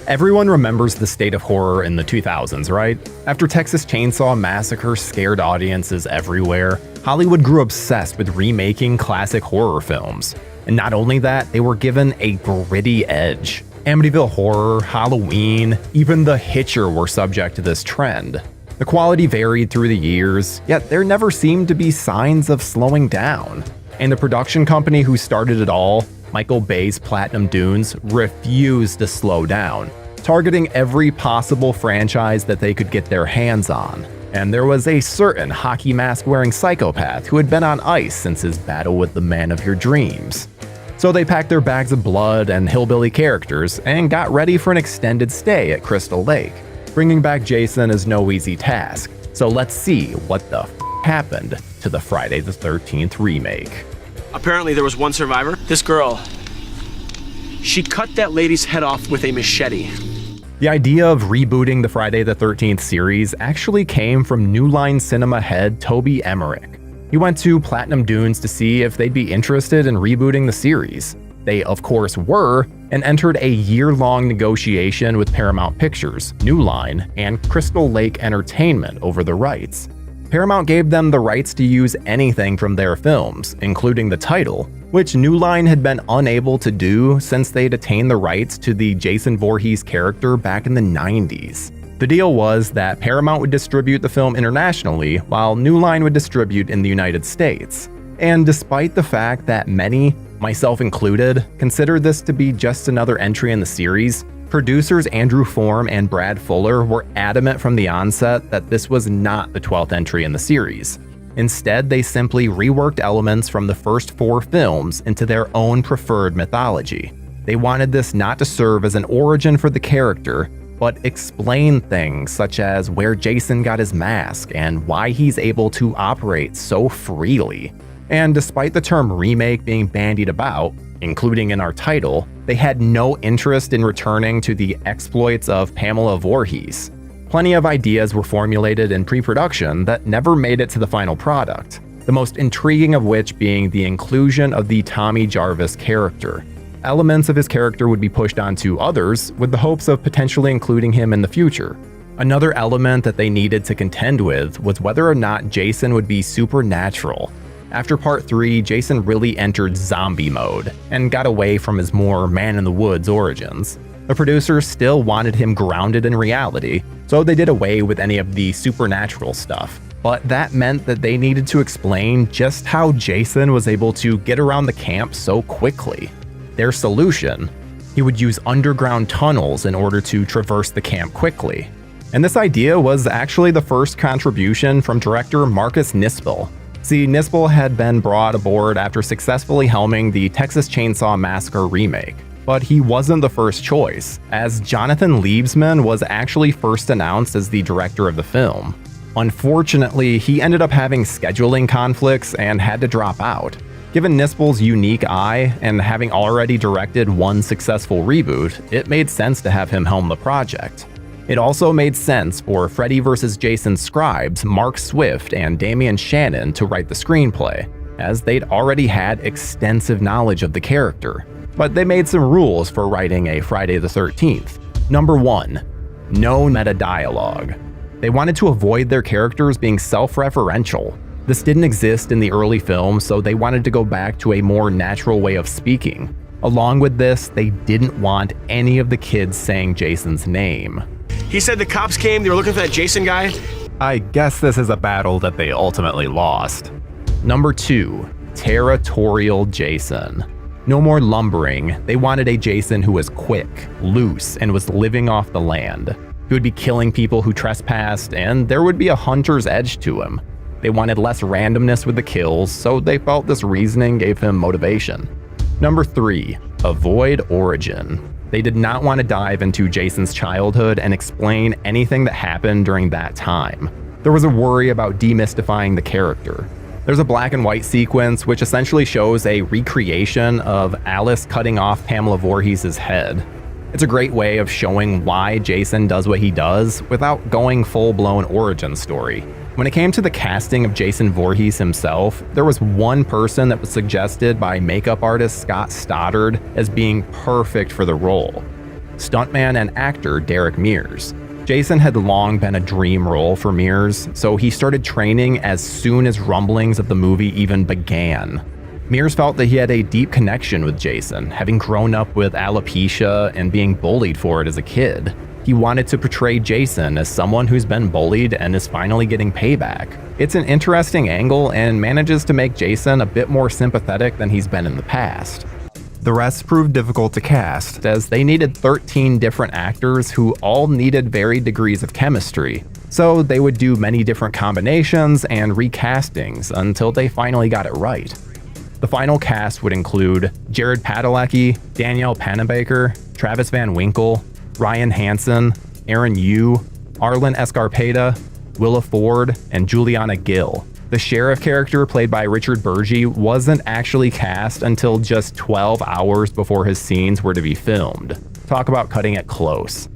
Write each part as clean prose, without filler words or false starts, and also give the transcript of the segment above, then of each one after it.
Everyone remembers the state of horror in the 2000s, right? After Texas Chainsaw Massacre scared audiences everywhere, Hollywood grew obsessed with remaking classic horror films. And not only that, they were given a gritty edge. Amityville Horror, Halloween, even The Hitcher were subject to this trend. The quality varied through the years, yet there never seemed to be signs of slowing down. And the production company who started it all, Michael Bay's Platinum Dunes, refused to slow down, targeting every possible franchise that they could get their hands on. And there was a certain hockey mask-wearing psychopath who had been on ice since his battle with the man of your dreams. So they packed their bags of blood and hillbilly characters and got ready for an extended stay at Crystal Lake. Bringing back Jason is no easy task, so let's see what the happened to the Friday the 13th remake. Apparently there was one survivor. This girl, she cut that lady's head off with a machete. The idea of rebooting the Friday the 13th series actually came from New Line Cinema head Toby Emmerich. He went to Platinum Dunes to see if they'd be interested in rebooting the series. They of course were, and entered a year-long negotiation with Paramount Pictures, New Line, and Crystal Lake Entertainment over the rights. Paramount gave them the rights to use anything from their films, including the title, which New Line had been unable to do since they'd attained the rights to the Jason Voorhees character back in the 90s. The deal was that Paramount would distribute the film internationally, while New Line would distribute in the United States. And despite the fact that many, myself included, considered this to be just another entry in the series, producers Andrew Form and Brad Fuller were adamant from the onset that this was not the 12th entry in the series. Instead, they simply reworked elements from the first 4 films into their own preferred mythology. They wanted this not to serve as an origin for the character, but explain things such as where Jason got his mask and why he's able to operate so freely. And despite the term remake being bandied about, including in our title, they had no interest in returning to the exploits of Pamela Voorhees. Plenty of ideas were formulated in pre-production that never made it to the final product, the most intriguing of which being the inclusion of the Tommy Jarvis character. Elements of his character would be pushed onto others with the hopes of potentially including him in the future. Another element that they needed to contend with was whether or not Jason would be supernatural. After part 3, Jason really entered zombie mode and got away from his more man-in-the-woods origins. The producers still wanted him grounded in reality, so they did away with any of the supernatural stuff. But that meant that they needed to explain just how Jason was able to get around the camp so quickly. Their solution? He would use underground tunnels in order to traverse the camp quickly. And this idea was actually the first contribution from director Marcus Nispel. See, Nispel had been brought aboard after successfully helming the Texas Chainsaw Massacre remake. But he wasn't the first choice, as Jonathan Liebsman was actually first announced as the director of the film. Unfortunately, he ended up having scheduling conflicts and had to drop out. Given Nispel's unique eye, and having already directed one successful reboot, it made sense to have him helm the project. It also made sense for Freddy vs. Jason scribes Mark Swift and Damian Shannon to write the screenplay, as they'd already had extensive knowledge of the character. But they made some rules for writing a Friday the 13th. Number 1. No meta-dialogue. They wanted to avoid their characters being self-referential. This didn't exist in the early films, so they wanted to go back to a more natural way of speaking. Along with this, they didn't want any of the kids saying Jason's name. He said the cops came, they were looking for that Jason guy. I guess this is a battle that they ultimately lost. Number 2. Territorial Jason. No more lumbering, they wanted a Jason who was quick, loose, and was living off the land. He would be killing people who trespassed, and there would be a hunter's edge to him. They wanted less randomness with the kills, so they felt this reasoning gave him motivation. Number 3. Avoid origin. They did not want to dive into Jason's childhood and explain anything that happened during that time. There was a worry about demystifying the character. There's a black and white sequence which essentially shows a recreation of Alice cutting off Pamela Voorhees' head. It's a great way of showing why Jason does what he does without going full-blown origin story. When it came to the casting of Jason Voorhees himself, there was one person that was suggested by makeup artist Scott Stoddard as being perfect for the role. stuntman and actor Derek Mears. Jason had long been a dream role for Mears, so he started training as soon as rumblings of the movie even began. Mears felt that he had a deep connection with Jason, having grown up with alopecia and being bullied for it as a kid. He wanted to portray Jason as someone who's been bullied and is finally getting payback. It's an interesting angle and manages to make Jason a bit more sympathetic than he's been in the past. The rest proved difficult to cast, as they needed 13 different actors who all needed varied degrees of chemistry, so they would do many different combinations and recastings until they finally got it right. The final cast would include Jared Padalecki, Danielle Panabaker, Travis Van Winkle, Ryan Hansen, Aaron Yu, Arlen Escarpeta, Willa Ford, and Juliana Gill. The sheriff character, played by Richard Burgi, wasn't actually cast until just 12 hours before his scenes were to be filmed. Talk about cutting it close.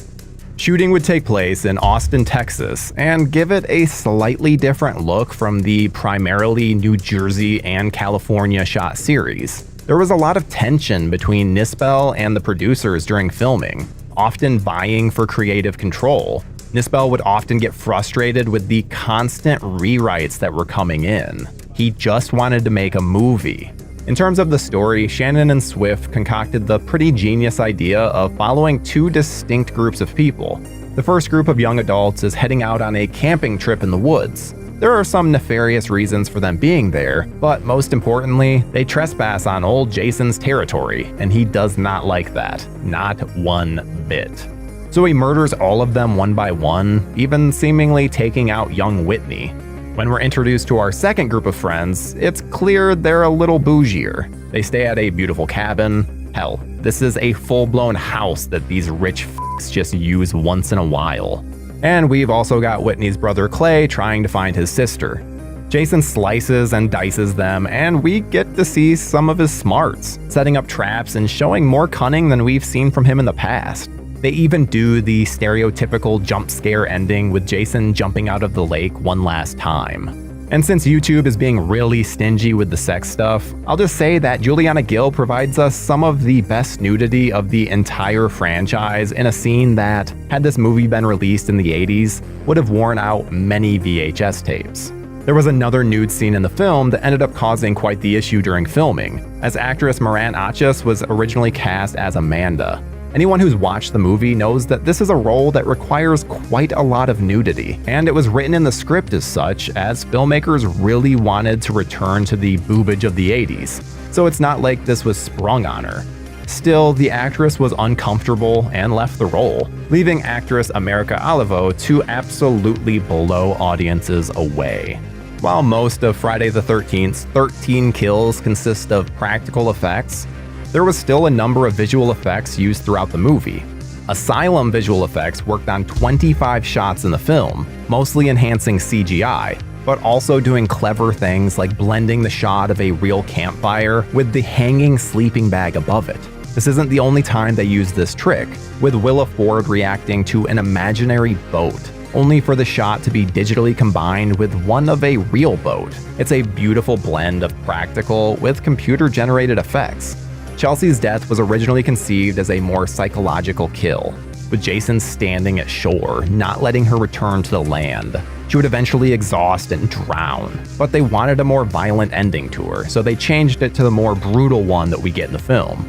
Shooting would take place in Austin, Texas, and give it a slightly different look from the primarily New Jersey and California shot series. There was a lot of tension between Nispel and the producers during filming, often vying for creative control. Nispel would often get frustrated with the constant rewrites that were coming in. He just wanted to make a movie. In terms of the story, Shannon and Swift concocted the pretty genius idea of following two distinct groups of people. The first group of young adults is heading out on a camping trip in the woods. There are some nefarious reasons for them being there, but most importantly, they trespass on old Jason's territory, and he does not like that. Not one bit. So he murders all of them one by one, even seemingly taking out young Whitney. When we're introduced to our second group of friends, it's clear they're a little bougier. They stay at a beautiful cabin. Hell, this is a full-blown house that these rich f***s just use once in a while. And we've also got Whitney's brother Clay trying to find his sister. Jason slices and dices them, and we get to see some of his smarts, setting up traps and showing more cunning than we've seen from him in the past. They even do the stereotypical jump scare ending with Jason jumping out of the lake one last time. And since YouTube is being really stingy with the sex stuff, I'll just say that Juliana Gill provides us some of the best nudity of the entire franchise in a scene that, had this movie been released in the 80s, would have worn out many VHS tapes. There was another nude scene in the film that ended up causing quite the issue during filming, as actress Moran Achis was originally cast as Amanda. Anyone who's watched the movie knows that this is a role that requires quite a lot of nudity, and it was written in the script as such, as filmmakers really wanted to return to the boobage of the 80s, so it's not like this was sprung on her. Still, the actress was uncomfortable and left the role, leaving actress America Olivo to absolutely blow audiences away. While most of Friday the 13th's 13 kills consist of practical effects, there was still a number of visual effects used throughout the movie. Asylum Visual Effects worked on 25 shots in the film, mostly enhancing CGI, but also doing clever things like blending the shot of a real campfire with the hanging sleeping bag above it. This isn't the only time they used this trick, with Willa Ford reacting to an imaginary boat, only for the shot to be digitally combined with one of a real boat. It's a beautiful blend of practical with computer-generated effects. Chelsea's death was originally conceived as a more psychological kill, with Jason standing at shore, not letting her return to the land. She would eventually exhaust and drown, but they wanted a more violent ending to her, so they changed it to the more brutal one that we get in the film.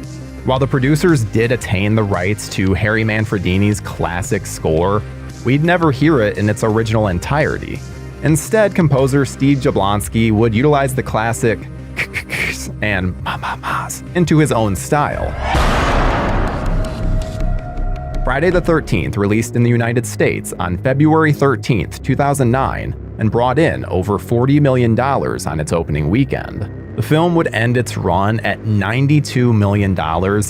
While the producers did attain the rights to Harry Manfredini's classic score, we'd never hear it in its original entirety. Instead, composer Steve Jablonsky would utilize the classic and ma-ma-mas into his own style. Friday the 13th released in the United States on February 13th, 2009, and brought in over $40 million on its opening weekend. The film would end its run at $92 million,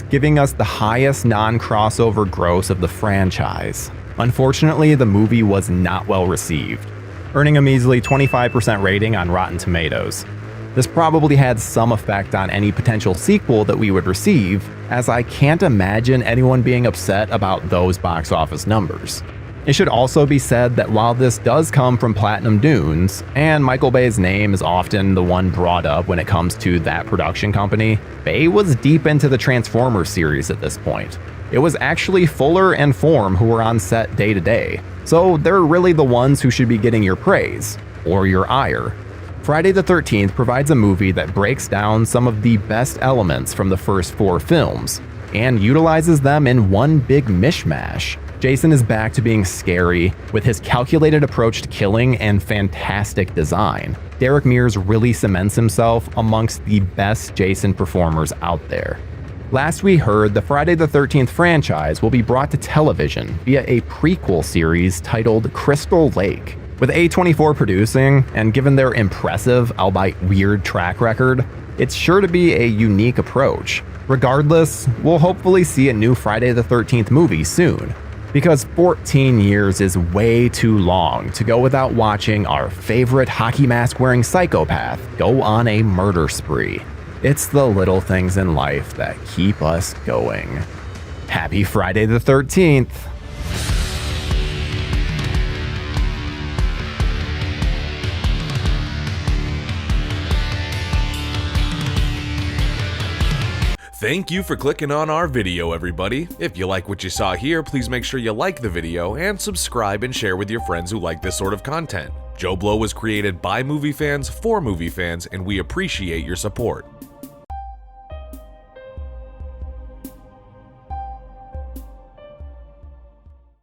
giving us the highest non-crossover gross of the franchise. Unfortunately, the movie was not well received, earning a measly 25% rating on Rotten Tomatoes. This probably had some effect on any potential sequel that we would receive, as I can't imagine anyone being upset about those box office numbers. It should also be said that while this does come from Platinum Dunes, and Michael Bay's name is often the one brought up when it comes to that production company, Bay was deep into the Transformers series at this point. It was actually Fuller and Form who were on set day to day, so they're really the ones who should be getting your praise, or your ire. Friday the 13th provides a movie that breaks down some of the best elements from the first 4 films, and utilizes them in one big mishmash. Jason is back to being scary, with his calculated approach to killing and fantastic design. Derek Mears really cements himself amongst the best Jason performers out there. Last we heard, the Friday the 13th franchise will be brought to television via a prequel series titled Crystal Lake. With A24 producing, and given their impressive, albeit weird track record, it's sure to be a unique approach. Regardless, we'll hopefully see a new Friday the 13th movie soon, because 14 years is way too long to go without watching our favorite hockey mask wearing psychopath go on a murder spree. It's the little things in life that keep us going. Happy Friday the 13th! Thank you for clicking on our video, everybody. If you like what you saw here, please make sure you like the video and subscribe and share with your friends who like this sort of content. JoBlo was created by movie fans for movie fans, and we appreciate your support.